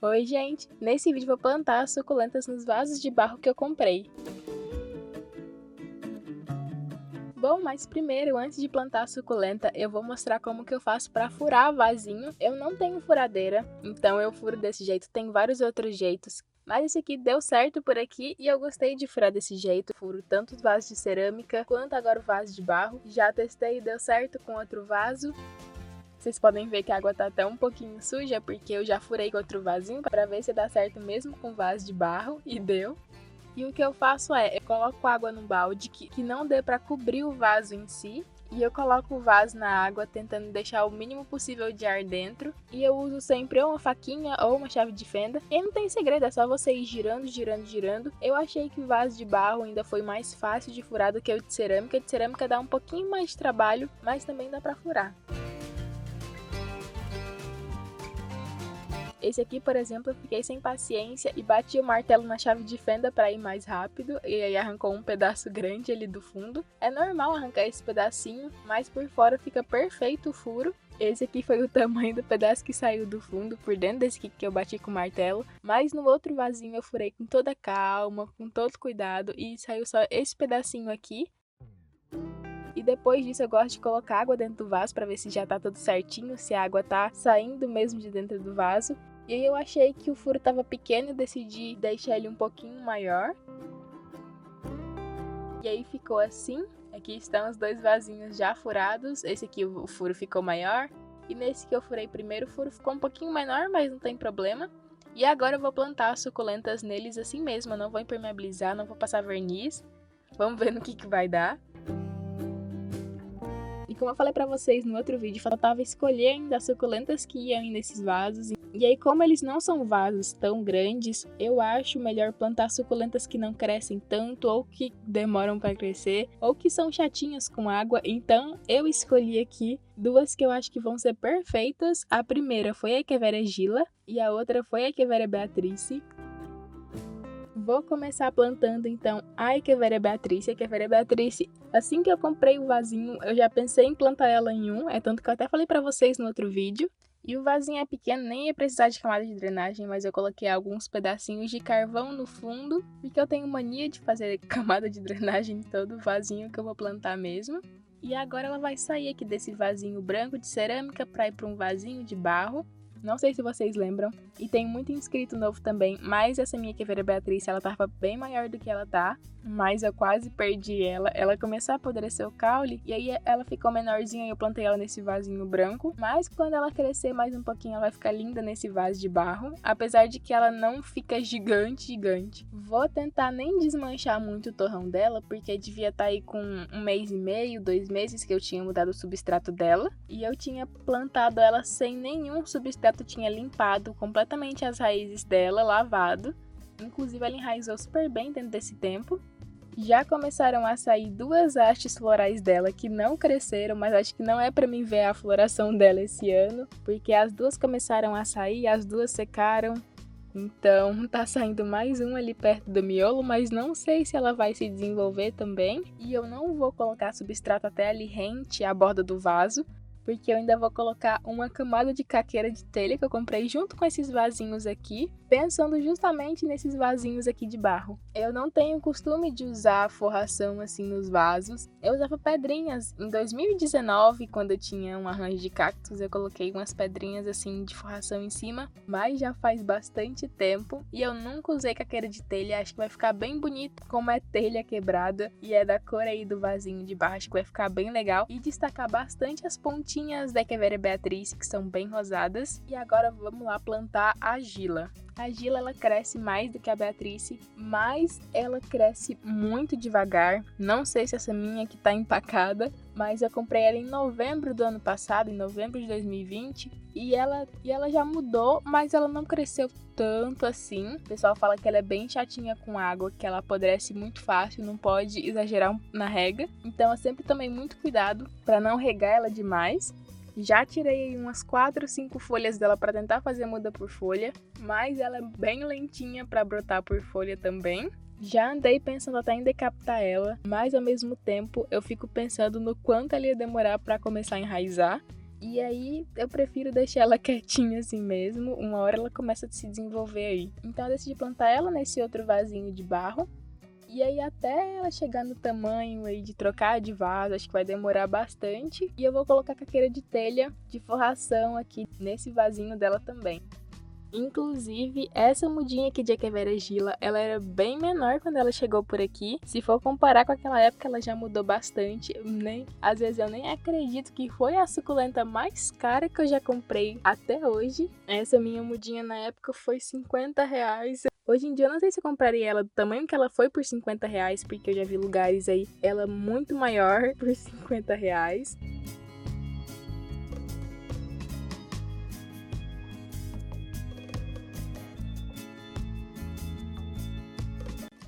Oi gente, nesse vídeo vou plantar as suculentas nos vasos de barro que eu comprei. Bom, mas primeiro, antes de plantar a suculenta, eu vou mostrar como que eu faço para furar vasinho. Eu não tenho furadeira, então eu furo desse jeito, tem vários outros jeitos. Mas esse aqui deu certo por aqui e eu gostei de furar desse jeito. Furo tanto os vasos de cerâmica quanto agora o vaso de barro. Já testei e deu certo com outro vaso. Vocês podem ver que a água tá até um pouquinho suja, porque eu já furei com outro vasinho para ver se dá certo mesmo com vaso de barro, e deu. E o que eu faço é, eu coloco água num balde que não dê para cobrir o vaso em si, e eu coloco o vaso na água tentando deixar o mínimo possível de ar dentro, e eu uso sempre ou uma faquinha ou uma chave de fenda. E não tem segredo, é só você ir girando, girando, girando. Eu achei que o vaso de barro ainda foi mais fácil de furar do que o de cerâmica. De cerâmica dá um pouquinho mais de trabalho, mas também dá para furar. Esse aqui, por exemplo, eu fiquei sem paciência e bati o martelo na chave de fenda para ir mais rápido, e aí arrancou um pedaço grande ali do fundo. É normal arrancar esse pedacinho, mas por fora fica perfeito o furo. Esse aqui foi o tamanho do pedaço que saiu do fundo, por dentro desse aqui que eu bati com o martelo. Mas no outro vasinho eu furei com toda calma, com todo cuidado, e saiu só esse pedacinho aqui. E depois disso eu gosto de colocar água dentro do vaso para ver se já tá tudo certinho, se a água tá saindo mesmo de dentro do vaso. E aí eu achei que o furo tava pequeno e decidi deixar ele um pouquinho maior. E aí ficou assim. Aqui estão os dois vasinhos já furados. Esse aqui o furo ficou maior. E nesse que eu furei primeiro o furo ficou um pouquinho menor, mas não tem problema. E agora eu vou plantar as suculentas neles assim mesmo. Eu não vou impermeabilizar, não vou passar verniz. Vamos ver no que vai dar. E como eu falei pra vocês no outro vídeo, faltava escolher ainda as suculentas que iam nesses vasos. E aí, como eles não são vasos tão grandes, eu acho melhor plantar suculentas que não crescem tanto, ou que demoram para crescer, ou que são chatinhas com água. Então, eu escolhi aqui duas que eu acho que vão ser perfeitas. A primeira foi a Echeveria Gila e a outra foi a Echeveria Beatrice. Vou começar plantando então a Echeveria Beatrice. A Echeveria Beatrice, assim que eu comprei o vasinho, eu já pensei em plantar ela em um, é tanto que eu até falei pra vocês no outro vídeo. E o vasinho é pequeno, nem ia precisar de camada de drenagem, mas eu coloquei alguns pedacinhos de carvão no fundo, porque eu tenho mania de fazer camada de drenagem em todo o vasinho que eu vou plantar mesmo. E agora ela vai sair aqui desse vasinho branco de cerâmica para ir para um vasinho de barro. Não sei se vocês lembram, e tem muito inscrito novo também, mas essa minha Echeveria Beatrice, ela tava bem maior do que ela tá, mas eu quase perdi ela. Ela começou a apodrecer o caule, e aí ela ficou menorzinha e eu plantei ela nesse vasinho branco, mas quando ela crescer mais um pouquinho, ela vai ficar linda nesse vaso de barro, apesar de que ela não fica gigante, gigante. Vou tentar nem desmanchar muito o torrão dela, porque devia estar aí com 1 mês e meio, 2 meses que eu tinha mudado o substrato dela, e eu tinha plantado ela sem nenhum substrato. Tinha limpado completamente as raízes dela, lavado. Inclusive ela enraizou super bem dentro desse tempo. Já começaram a sair duas hastes florais dela que não cresceram, mas acho que não é para mim ver a floração dela esse ano, porque as duas começaram a sair, as duas secaram. Então tá saindo mais um ali perto do miolo, mas não sei se ela vai se desenvolver também. E eu não vou colocar substrato até ali rente à borda do vaso, porque eu ainda vou colocar uma camada de caqueira de telha que eu comprei junto com esses vasinhos aqui, pensando justamente nesses vasinhos aqui de barro. Eu não tenho costume de usar forração assim nos vasos. Eu usava pedrinhas. Em 2019, quando eu tinha um arranjo de cactos, eu coloquei umas pedrinhas assim de forração em cima, mas já faz bastante tempo e eu nunca usei caqueira de telha. Acho que vai ficar bem bonito, como é telha quebrada e é da cor aí do vasinho de barro, acho que vai ficar bem legal e destacar bastante as pontinhas da Echeveria Beatrice, que são bem rosadas. E agora vamos lá plantar a Gila. A Gila, ela cresce mais do que a Beatrice, mas ela cresce muito devagar. Não sei se essa minha que tá empacada, mas eu comprei ela em novembro do ano passado, em novembro de 2020, e ela já mudou, mas ela não cresceu tanto assim. O pessoal fala que ela é bem chatinha com água, que ela apodrece muito fácil, não pode exagerar na rega. Então eu sempre tomei muito cuidado para não regar ela demais. Já tirei umas 4 ou 5 folhas dela para tentar fazer muda por folha, mas ela é bem lentinha para brotar por folha também. Já andei pensando até em decapitar ela, mas ao mesmo tempo eu fico pensando no quanto ela ia demorar para começar a enraizar. E aí eu prefiro deixar ela quietinha assim mesmo, uma hora ela começa a se desenvolver aí. Então eu decidi plantar ela nesse outro vasinho de barro. E aí até ela chegar no tamanho aí de trocar de vaso, acho que vai demorar bastante. E eu vou colocar caqueira de telha de forração aqui nesse vasinho dela também. Inclusive, essa mudinha aqui de Echeveria Gila, ela era bem menor quando ela chegou por aqui. Se for comparar com aquela época, ela já mudou bastante. Às vezes eu nem acredito que foi a suculenta mais cara que eu já comprei até hoje. Essa minha mudinha na época foi R$50. Hoje em dia eu não sei se eu compraria ela do tamanho que ela foi por R$50, porque eu já vi lugares aí ela muito maior por R$50.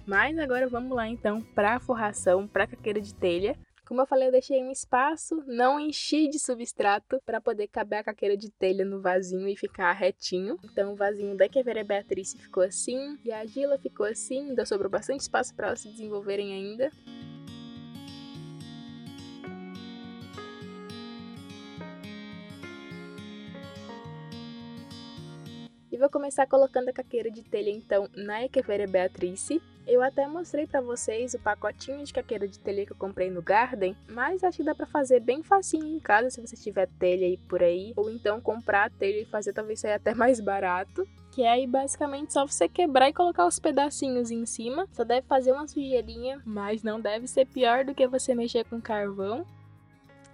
Mas agora vamos lá então para a forração, para a caqueira de telha. Como eu falei, eu deixei um espaço, não enchi de substrato para poder caber a caqueira de telha no vasinho e ficar retinho. Então o vasinho da Echeveria Beatrice ficou assim, e a Gila ficou assim, ainda sobrou bastante espaço para elas se desenvolverem ainda. E vou começar colocando a caqueira de telha então na Echeveria Beatrice. Eu até mostrei pra vocês o pacotinho de caqueira de telha que eu comprei no Garden, mas acho que dá pra fazer bem facinho em casa se você tiver telha aí por aí, ou então comprar a telha e fazer, talvez saia até mais barato. Que é aí basicamente só você quebrar e colocar os pedacinhos em cima. Só deve fazer uma sujeirinha, mas não deve ser pior do que você mexer com carvão.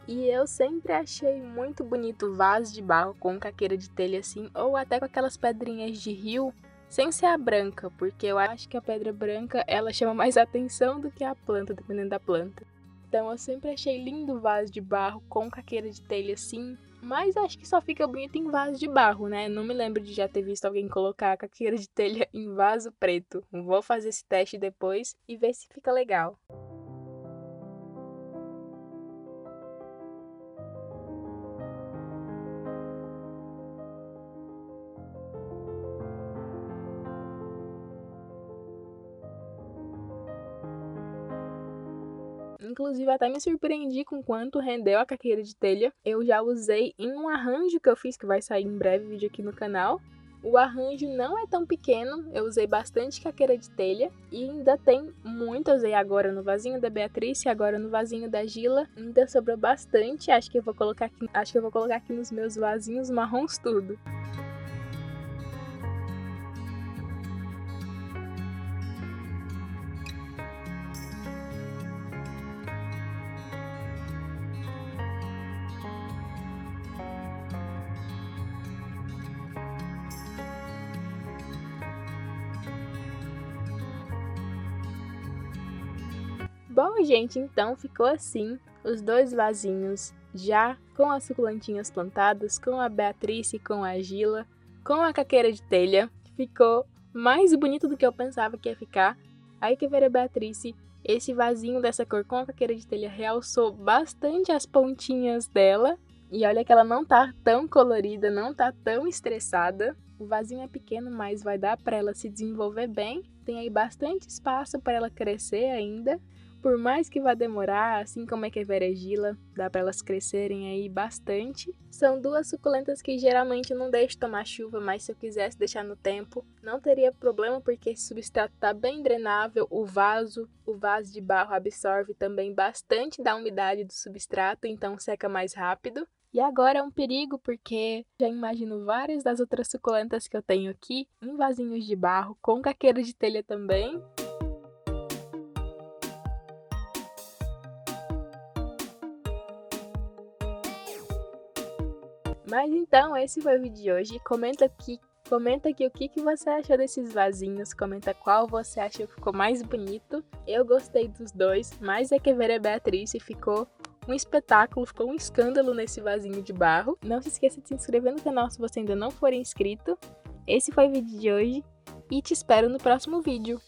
E eu sempre achei muito bonito o vaso de barro com caqueira de telha assim, ou até com aquelas pedrinhas de rio, sem ser a branca, porque eu acho que a pedra branca ela chama mais atenção do que a planta, dependendo da planta. Então eu sempre achei lindo o vaso de barro com caqueira de telha assim, mas acho que só fica bonito em vaso de barro, né? Não me lembro de já ter visto alguém colocar caqueira de telha em vaso preto. Vou fazer esse teste depois e ver se fica legal. Inclusive, até me surpreendi com quanto rendeu a caqueira de telha. Eu já usei em um arranjo que eu fiz, que vai sair em breve vídeo aqui no canal. O arranjo não é tão pequeno, eu usei bastante caqueira de telha e ainda tem muito. Eu usei agora no vasinho da Beatriz e agora no vasinho da Gila. Ainda sobrou bastante, acho que eu vou colocar aqui nos meus vasinhos marrons tudo. Bom, gente, então ficou assim os dois vasinhos já com as suculentinhas plantadas, com a Beatriz e com a Gila, com a caqueira de telha. Ficou mais bonito do que eu pensava que ia ficar. Aí que ver a Beatriz, esse vasinho dessa cor com a caqueira de telha realçou bastante as pontinhas dela. E olha que ela não tá tão colorida, não tá tão estressada. O vasinho é pequeno, mas vai dar para ela se desenvolver bem. Tem aí bastante espaço para ela crescer ainda. Por mais que vá demorar, assim como a Echeveria Gila, dá para elas crescerem aí bastante. São duas suculentas que geralmente não deixam tomar chuva, mas se eu quisesse deixar no tempo, não teria problema, porque esse substrato está bem drenável. O vaso de barro absorve também bastante da umidade do substrato, então seca mais rápido. E agora é um perigo, porque já imagino várias das outras suculentas que eu tenho aqui em vasinhos de barro, com caqueira de telha também. Mas então, esse foi o vídeo de hoje. Comenta aqui o que você achou desses vasinhos. Comenta qual você achou que ficou mais bonito. Eu gostei dos dois, mas a Echeveria Beatrice ficou um espetáculo, ficou um escândalo nesse vasinho de barro. Não se esqueça de se inscrever no canal se você ainda não for inscrito. Esse foi o vídeo de hoje e te espero no próximo vídeo.